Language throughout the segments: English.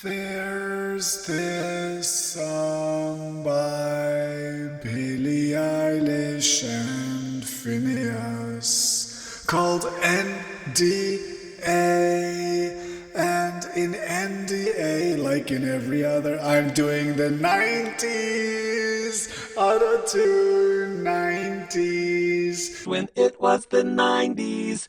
There's this song by Billie Eilish and Finneas called NDA, and in NDA, like in every other, I'm doing the 90s, autotune 90s. When it was the 90s.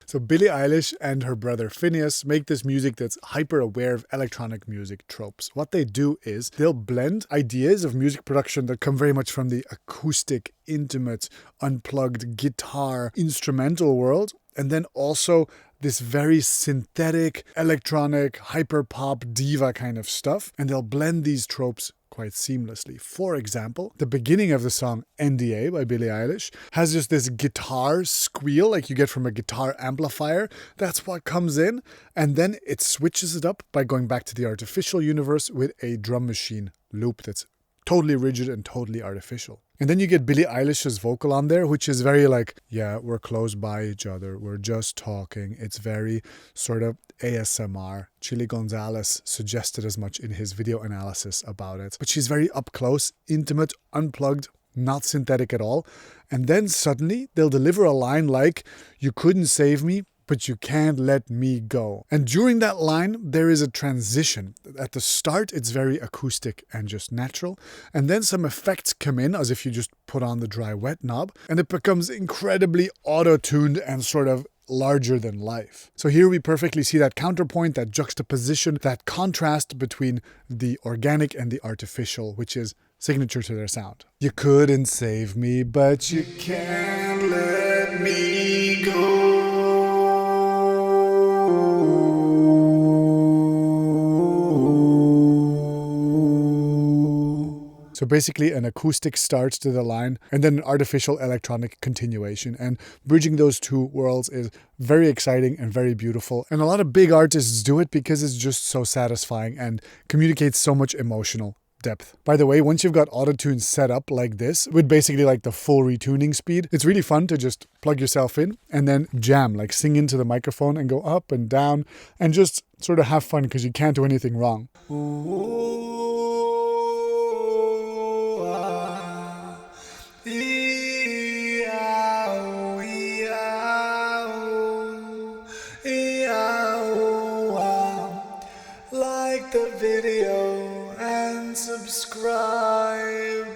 So Billie Eilish and her brother Finneas make this music that's hyper aware of electronic music tropes. What they do is they'll blend ideas of music production that come very much from the acoustic, intimate, unplugged guitar, instrumental world, and then also this very synthetic, electronic, hyper pop diva kind of stuff. And they'll blend these tropes quite seamlessly. For example, the beginning of the song NDA by Billie Eilish has just this guitar squeal like you get from a guitar amplifier. That's what comes in. And then it switches it up by going back to the artificial universe with a drum machine loop that's totally rigid and totally artificial. And then you get Billie Eilish's vocal on there, which is very like, yeah, we're close by each other. We're just talking. It's very sort of ASMR. Chili Gonzalez suggested as much in his video analysis about it. But she's very up close, intimate, unplugged, not synthetic at all. And then suddenly they'll deliver a line like, "You couldn't save me, but you can't let me go." And during that line, there is a transition. At the start, it's very acoustic and just natural. And then some effects come in as if you just put on the dry wet knob. And it becomes incredibly auto-tuned and sort of larger than life. So here we perfectly see that counterpoint, that juxtaposition, that contrast between the organic and the artificial, which is signature to their sound. You couldn't save me, but you can't let me go. So basically an acoustic start to the line and then an artificial electronic continuation. And bridging those two worlds is very exciting and very beautiful. And a lot of big artists do it because it's just so satisfying and communicates so much emotional depth. By the way, once you've got autotune set up like this, with basically like the full retuning speed, it's really fun to just plug yourself in and then jam, like sing into the microphone and go up and down and just sort of have fun because you can't do anything wrong. Like the video and subscribe.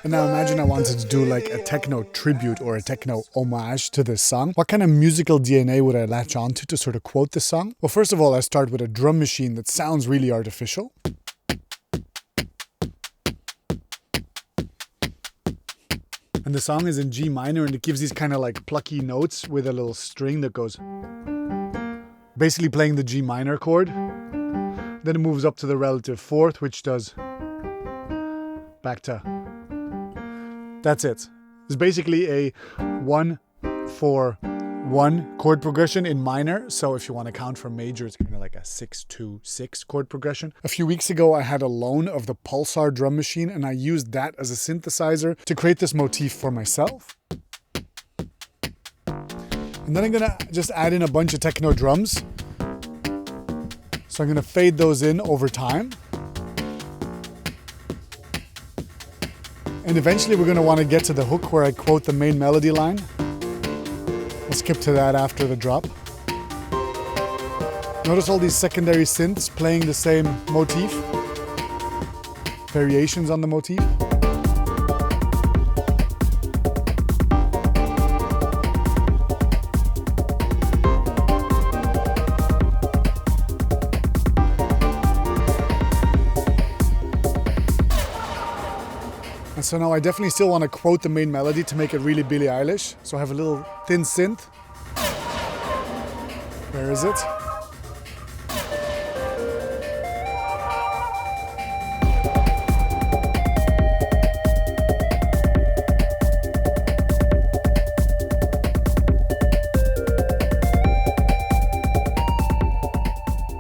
And now imagine I wanted to do like a techno tribute or a techno homage to this song. What kind of musical DNA would I latch onto to sort of quote this song? Well, first of all, I start with a drum machine that sounds really artificial. And the song is in G minor and it gives these kind of like plucky notes with a little string that goes, basically playing the G minor chord. Then it moves up to the relative fourth, which does back to. That's it. It's basically a 1-4-1 chord progression in minor. So if you want to count from major, it's kind of like a 6-2-6 chord progression. A few weeks ago, I had a loan of the Pulsar drum machine and I used that as a synthesizer to create this motif for myself. And then I'm going to just add in a bunch of techno drums. So I'm going to fade those in over time. And eventually we're going to want to get to the hook where I quote the main melody line. We'll skip to that after the drop. Notice all these secondary synths playing the same motif. Variations on the motif. So now I definitely still want to quote the main melody to make it really Billie Eilish. So I have a little thin synth. Where is it?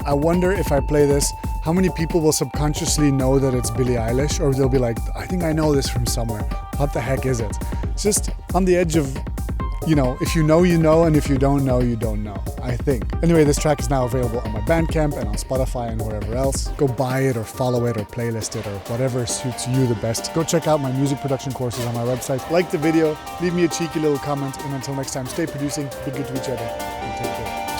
I wonder if I play this, how many people will subconsciously know that it's Billie Eilish, or they'll be like, I think I know this from somewhere. What the heck is it? It's just on the edge of you know, if you know, you know, and if you don't know, you don't know, I think. Anyway, this track is now available on my Bandcamp and on Spotify and wherever else. Go buy it or follow it or playlist it or whatever suits you the best. Go check out my music production courses on my website. Like the video, leave me a cheeky little comment, and until next time, stay producing, be good to each other, and take care.